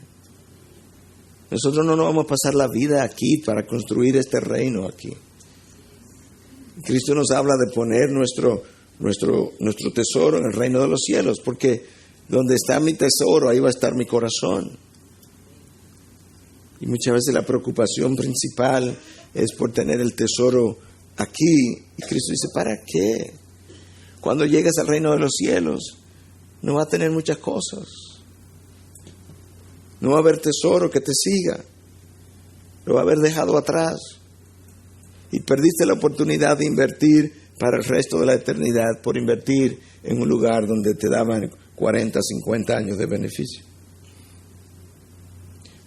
S1: Nosotros no nos vamos a pasar la vida aquí para construir este reino aquí. Cristo nos habla de poner nuestro tesoro en el reino de los cielos, porque donde está mi tesoro, ahí va a estar mi corazón. Y muchas veces la preocupación principal es por tener el tesoro aquí. Y Cristo dice, ¿para qué? Cuando llegues al reino de los cielos, no va a tener muchas cosas. No va a haber tesoro que te siga. Lo va a haber dejado atrás. Y perdiste la oportunidad de invertir para el resto de la eternidad por invertir en un lugar donde te daban 40, 50 años de beneficio.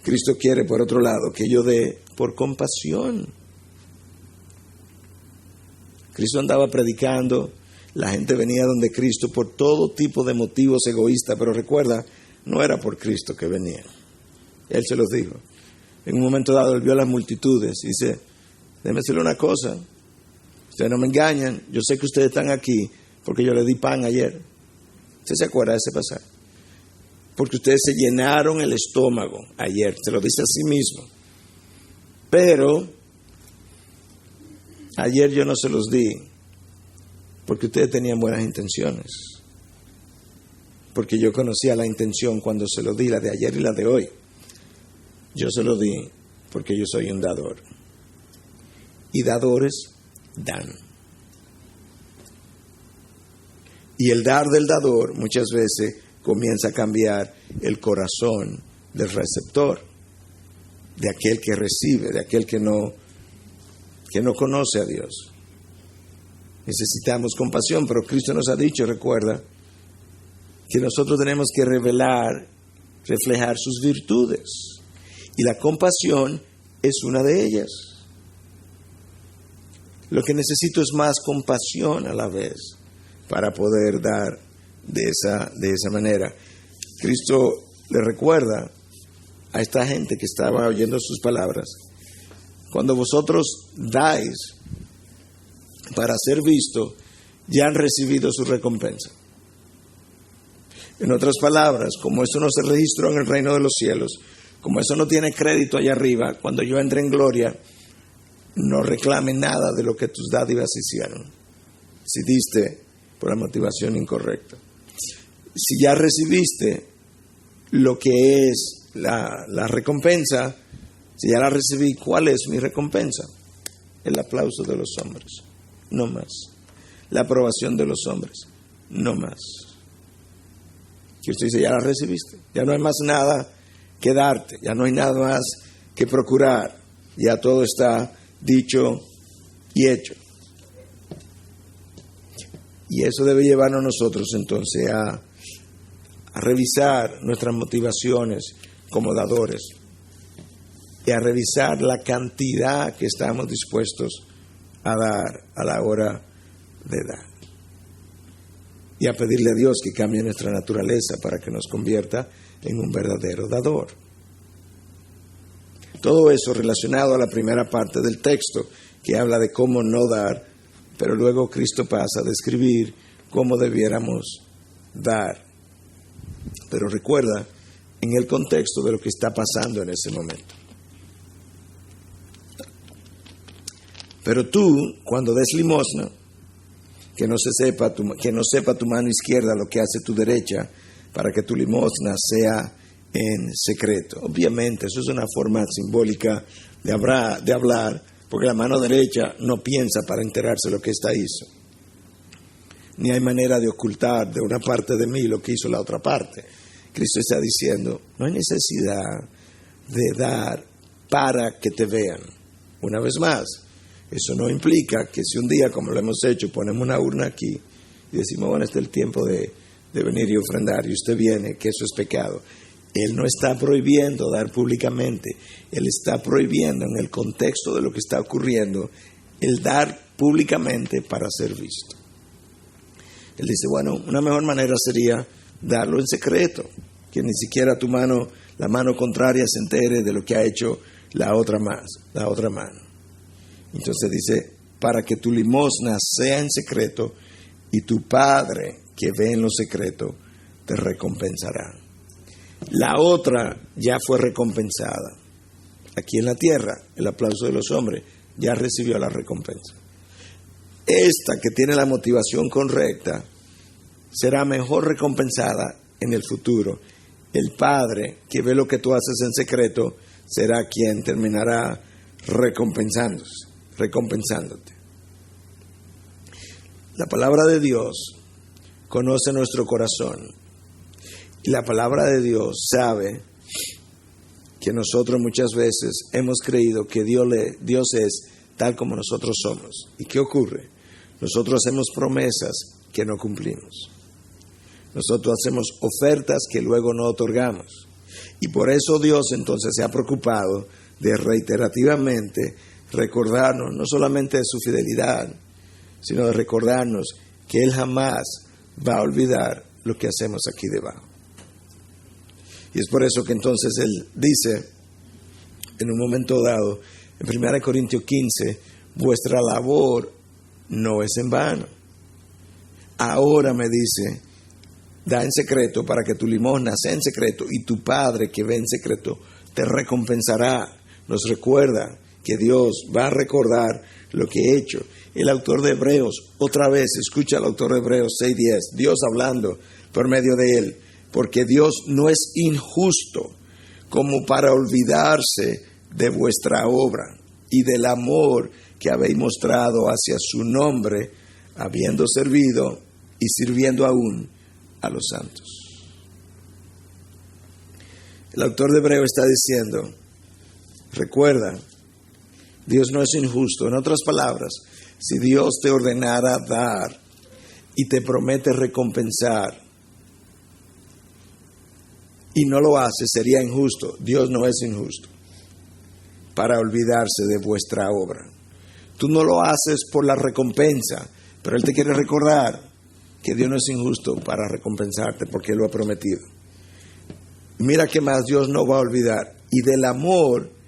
S1: Cristo quiere, por otro lado, que yo dé por compasión. Cristo andaba predicando, la gente venía donde Cristo por todo tipo de motivos egoístas, pero recuerda, no era por Cristo que venía. Él se los dijo. En un momento dado, él vio a las multitudes y dice, déjeme decirle una cosa, ustedes no me engañan, yo sé que ustedes están aquí porque yo les di pan ayer. ¿Usted se acuerda de ese pasaje? Porque ustedes se llenaron el estómago ayer, se lo dice a sí mismo. Pero ayer yo no se los di porque ustedes tenían buenas intenciones. Porque yo conocía la intención cuando se lo di, la de ayer y la de hoy. Yo se lo di porque yo soy un dador. Y dadores dan. Y el dar del dador muchas veces comienza a cambiar el corazón del receptor, de aquel que recibe, de aquel que no conoce a Dios. Necesitamos compasión, pero Cristo nos ha dicho, recuerda, que nosotros tenemos que reflejar sus virtudes. Y la compasión es una de ellas. Lo que necesito es más compasión a la vez para poder dar de esa manera. Cristo le recuerda a esta gente que estaba oyendo sus palabras, cuando vosotros dais para ser visto, ya han recibido su recompensa. En otras palabras, como eso no se registró en el reino de los cielos, como eso no tiene crédito allá arriba, cuando yo entre en gloria, no reclame nada de lo que tus dádivas hicieron, si diste por la motivación incorrecta. Si ya recibiste lo que es la recompensa, si ya la recibí, ¿cuál es mi recompensa? El aplauso de los hombres, no más. La aprobación de los hombres, no más. Que usted dice, ya la recibiste, ya no hay más nada que darte, ya no hay nada más que procurar, ya todo está dicho y hecho. Y eso debe llevarnos a nosotros entonces a revisar nuestras motivaciones como dadores y a revisar la cantidad que estamos dispuestos a dar a la hora de dar. Y a pedirle a Dios que cambie nuestra naturaleza para que nos convierta en un verdadero dador. Todo eso relacionado a la primera parte del texto, que habla de cómo no dar, pero luego Cristo pasa a describir cómo debiéramos dar. Pero recuerda, en el contexto de lo que está pasando en ese momento. Pero tú, cuando des limosna, que no sepa tu mano izquierda lo que hace tu derecha, para que tu limosna sea en secreto. Obviamente, eso es una forma simbólica de hablar, porque la mano derecha no piensa para enterarse de lo que ésta hizo. Ni hay manera de ocultar de una parte de mí lo que hizo la otra parte. Cristo está diciendo, no hay necesidad de dar para que te vean. Una vez más, eso no implica que si un día, como lo hemos hecho, ponemos una urna aquí y decimos, bueno, este es el tiempo de venir y ofrendar, y usted viene, que eso es pecado. Él no está prohibiendo dar públicamente, Él está prohibiendo en el contexto de lo que está ocurriendo, el dar públicamente para ser visto. Él dice, bueno, una mejor manera sería darlo en secreto, que ni siquiera la mano contraria se entere de lo que ha hecho la otra mano. Entonces dice, para que tu limosna sea en secreto y tu Padre que ve en lo secreto te recompensará. La otra ya fue recompensada. Aquí en la tierra, el aplauso de los hombres, ya recibió la recompensa. Esta que tiene la motivación correcta será mejor recompensada en el futuro. El Padre que ve lo que tú haces en secreto será quien terminará recompensándote. La palabra de Dios conoce nuestro corazón y la palabra de Dios sabe que nosotros muchas veces hemos creído que Dios es tal como nosotros somos. ¿Y qué ocurre? Nosotros hacemos promesas que no cumplimos. Nosotros hacemos ofertas que luego no otorgamos. Y por eso Dios entonces se ha preocupado de reiterativamente recordarnos no solamente de su fidelidad, sino de recordarnos que Él jamás va a olvidar lo que hacemos aquí debajo. Y es por eso que entonces Él dice en un momento dado, en 1 Corintios 15, vuestra labor no es en vano. Ahora me dice, da en secreto para que tu limosna sea en secreto y tu Padre que ve en secreto te recompensará. Nos recuerda que Dios va a recordar lo que he hecho. El autor de Hebreos, otra vez, escucha al autor de Hebreos 6:10, Dios hablando por medio de él, porque Dios no es injusto como para olvidarse de vuestra obra y del amor que habéis mostrado hacia su nombre, habiendo servido y sirviendo aún a los santos. El autor de Hebreos está diciendo, recuerda, Dios no es injusto. En otras palabras, si Dios te ordenara dar y te promete recompensar y no lo hace, sería injusto. Dios no es injusto para olvidarse de vuestra obra. Tú no lo haces por la recompensa, pero Él te quiere recordar que Dios no es injusto para recompensarte porque Él lo ha prometido. Y mira que más Dios no va a olvidar. Y del amor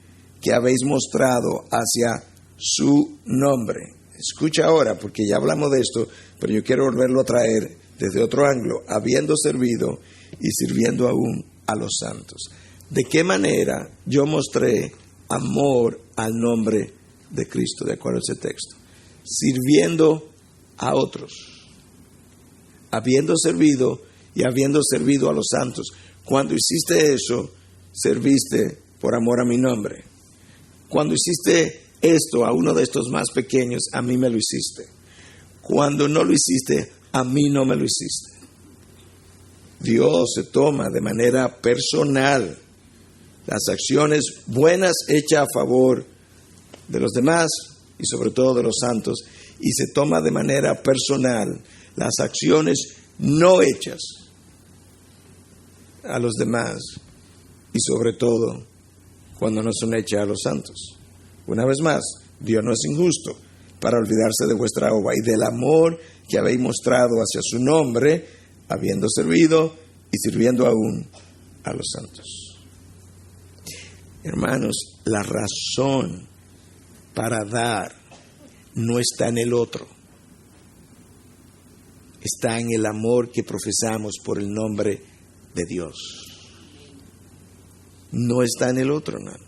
S1: que habéis mostrado hacia su nombre. Escucha ahora, porque ya hablamos de esto, pero yo quiero volverlo a traer desde otro ángulo, habiendo servido y sirviendo aún a los santos. ¿De qué manera yo mostré amor al nombre de Cristo, de acuerdo a ese texto? Sirviendo a otros, habiendo servido y habiendo servido a los santos. Cuando hiciste eso, serviste por amor a mi nombre. Cuando hiciste esto a uno de estos más pequeños, a mí me lo hiciste. Cuando no lo hiciste, a mí no me lo hiciste. Dios se toma de manera personal las acciones buenas hechas a favor de los demás y sobre todo de los santos, y se toma de manera personal las acciones no hechas a los demás y sobre todo cuando no son hechas a los santos. Una vez más, Dios no es injusto para olvidarse de vuestra obra y del amor que habéis mostrado hacia su nombre, habiendo servido y sirviendo aún a los santos. Hermanos, la razón para dar no está en el otro, está en el amor que profesamos por el nombre de Dios. No está en el otro, hermano.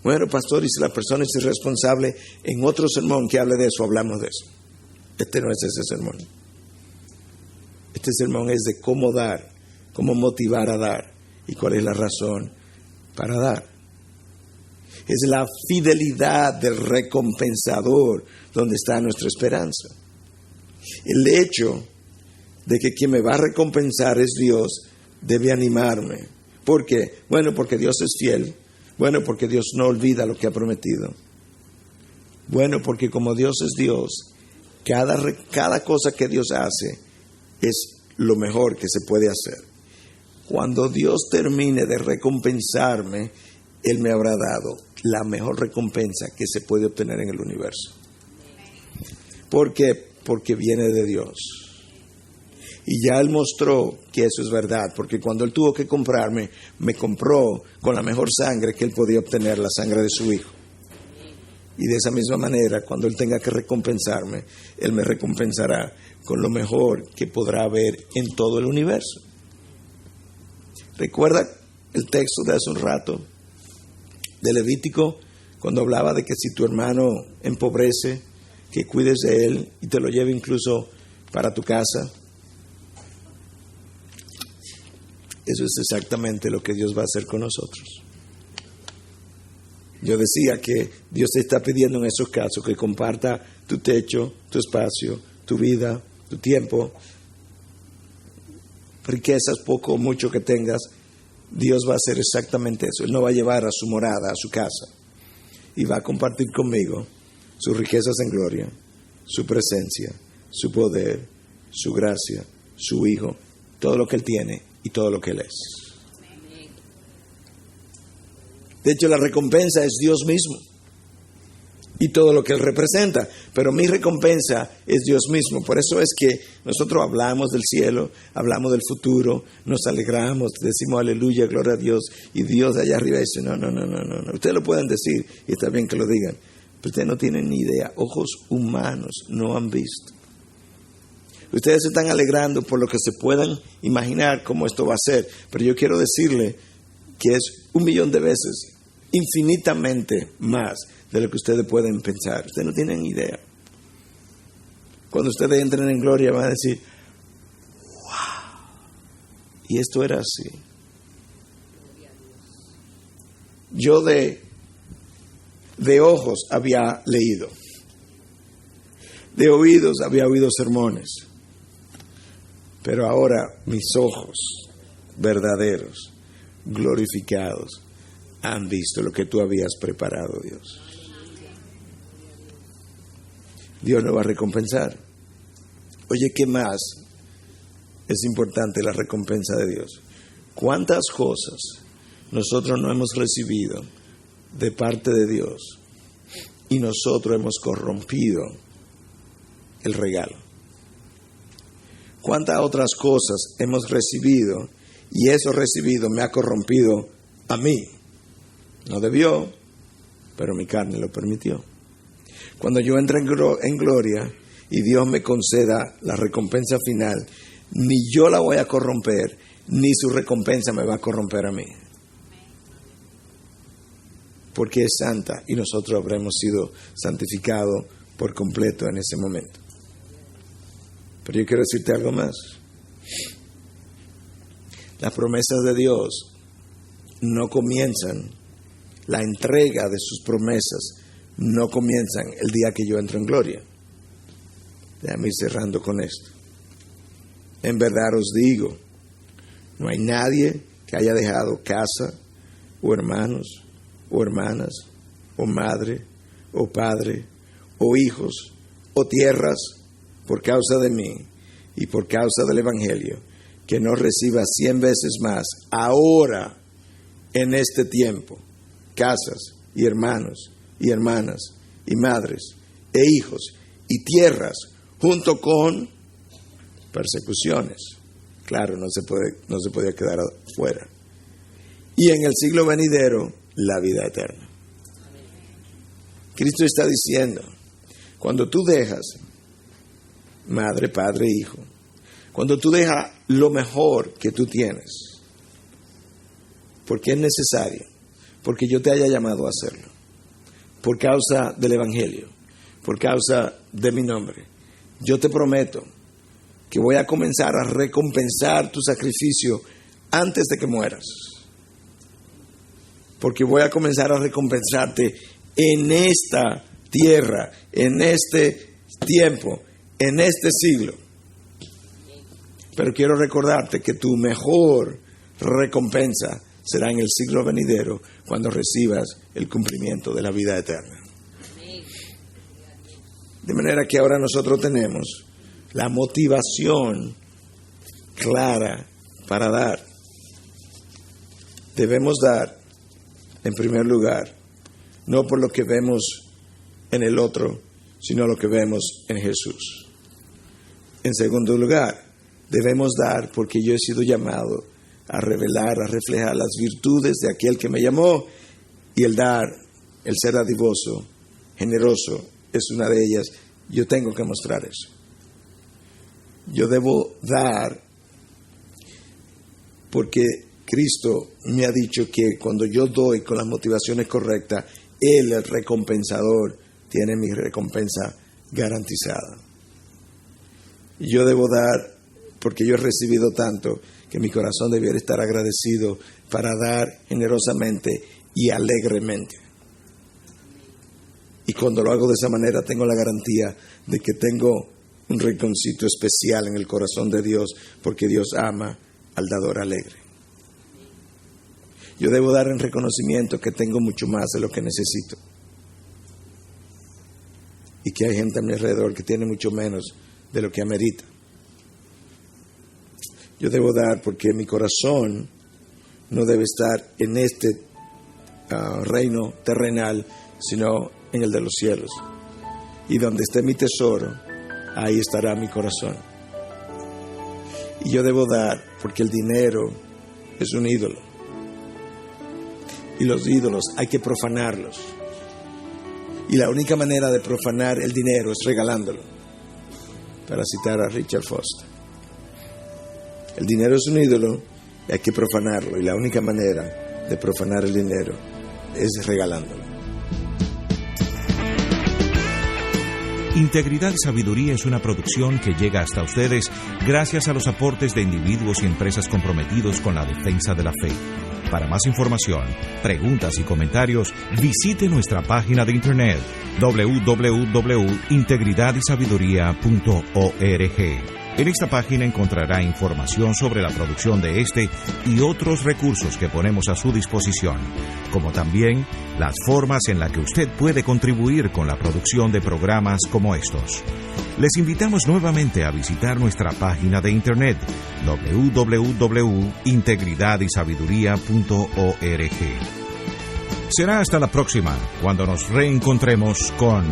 S1: Bueno, pastor, y si la persona es irresponsable, en otro sermón que hable de eso, hablamos de eso. Este no es ese sermón. Este sermón es de cómo dar, cómo motivar a dar y cuál es la razón para dar. Es la fidelidad del recompensador donde está nuestra esperanza. El hecho de que quien me va a recompensar es Dios debe animarme. ¿Por qué? Bueno, porque Dios es fiel. Bueno, porque Dios no olvida lo que ha prometido. Bueno, porque como Dios es Dios, cada cosa que Dios hace es lo mejor que se puede hacer. Cuando Dios termine de recompensarme, Él me habrá dado la mejor recompensa que se puede obtener en el universo. ¿Por qué? Porque viene de Dios. Y ya Él mostró que eso es verdad, porque cuando Él tuvo que comprarme, me compró con la mejor sangre que Él podía obtener, la sangre de su Hijo. Y de esa misma manera, cuando Él tenga que recompensarme, Él me recompensará con lo mejor que podrá haber en todo el universo. ¿Recuerda el texto de hace un rato de Levítico, cuando hablaba de que si tu hermano empobrece, que cuides de él y te lo lleve incluso para tu casa? Eso es exactamente lo que Dios va a hacer con nosotros. Yo decía que Dios te está pidiendo en esos casos que comparta tu techo, tu espacio, tu vida, tu tiempo, riquezas, poco o mucho que tengas. Dios va a hacer exactamente eso. Él no va a llevar a su morada, a su casa, y va a compartir conmigo sus riquezas en gloria, su presencia, su poder, su gracia, su Hijo, todo lo que Él tiene y todo lo que Él es. De hecho, la recompensa es Dios mismo y todo lo que Él representa. Pero mi recompensa es Dios mismo. Por eso es que nosotros hablamos del cielo, hablamos del futuro, nos alegramos, decimos aleluya, gloria a Dios. Y Dios de allá arriba dice, no. Ustedes lo pueden decir y está bien que lo digan. Pero ustedes no tienen ni idea. Ojos humanos no han visto. Ustedes se están alegrando por lo que se puedan imaginar cómo esto va a ser. Pero yo quiero decirle que es 1,000,000 de veces, infinitamente más de lo que ustedes pueden pensar. Ustedes no tienen idea. Cuando ustedes entren en gloria van a decir, wow, y esto era así. Yo de ojos había leído, de oídos había oído sermones, pero ahora mis ojos verdaderos, glorificados, han visto lo que tú habías preparado, Dios. Dios nos va a recompensar. Oye, ¿qué más es importante la recompensa de Dios? ¿Cuántas cosas nosotros no hemos recibido de parte de Dios y nosotros hemos corrompido el regalo? ¿Cuántas otras cosas hemos recibido y eso recibido me ha corrompido a mí? No debió, pero mi carne lo permitió. Cuando yo entre en gloria y Dios me conceda la recompensa final, ni yo la voy a corromper, ni su recompensa me va a corromper a mí. Porque es santa y nosotros habremos sido santificados por completo en ese momento. Pero yo quiero decirte algo más. Las promesas de Dios no comienzan, la entrega de sus promesas no comienzan el día que yo entro en gloria. Déjame ir cerrando con esto. En verdad os digo, no hay nadie que haya dejado casa, o hermanos, o hermanas, o madre, o padre, o hijos, o tierras, por causa de mí y por causa del Evangelio, que no reciba 100 veces más ahora en este tiempo, casas y hermanos y hermanas y madres e hijos y tierras junto con persecuciones. Claro, no se podía quedar afuera. Y en el siglo venidero, la vida eterna. Cristo está diciendo, cuando tú dejas madre, padre, hijo, cuando tú dejas lo mejor que tú tienes, porque es necesario, porque yo te haya llamado a hacerlo, por causa del Evangelio, por causa de mi nombre, yo te prometo que voy a comenzar a recompensar tu sacrificio antes de que mueras, porque voy a comenzar a recompensarte en esta tierra, en este tiempo, en este siglo. Pero quiero recordarte que tu mejor recompensa será en el siglo venidero, cuando recibas el cumplimiento de la vida eterna. De manera que ahora nosotros tenemos la motivación clara para dar. Debemos dar, en primer lugar, no por lo que vemos en el otro, sino lo que vemos en Jesús. En segundo lugar, debemos dar porque yo he sido llamado a revelar, a reflejar las virtudes de aquel que me llamó, y el dar, el ser dadivoso, generoso, es una de ellas. Yo tengo que mostrar eso. Yo debo dar porque Cristo me ha dicho que cuando yo doy con las motivaciones correctas, Él, el recompensador, tiene mi recompensa garantizada. Y yo debo dar porque yo he recibido tanto que mi corazón debiera estar agradecido para dar generosamente y alegremente. Y cuando lo hago de esa manera tengo la garantía de que tengo un rinconcito especial en el corazón de Dios, porque Dios ama al dador alegre. Yo debo dar en reconocimiento que tengo mucho más de lo que necesito, y que hay gente a mi alrededor que tiene mucho menos de lo que amerita. Yo debo dar porque mi corazón no debe estar en este reino terrenal, sino en el de los cielos. Y donde esté mi tesoro, ahí estará mi corazón. Y yo debo dar porque el dinero es un ídolo. Y los ídolos hay que profanarlos. Y la única manera de profanar el dinero es regalándolo. Para citar a Richard Foster. El dinero es un ídolo y hay que profanarlo. Y la única manera de profanar el dinero es regalándolo.
S2: Integridad y Sabiduría es una producción que llega hasta ustedes gracias a los aportes de individuos y empresas comprometidos con la defensa de la fe. Para más información, preguntas y comentarios, visite nuestra página de internet www.integridadysabiduría.org. En esta página encontrará información sobre la producción de este y otros recursos que ponemos a su disposición, como también las formas en las que usted puede contribuir con la producción de programas como estos. Les invitamos nuevamente a visitar nuestra página de internet www.integridadysabiduría.org. Será hasta la próxima, cuando nos reencontremos con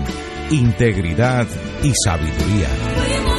S2: Integridad y Sabiduría.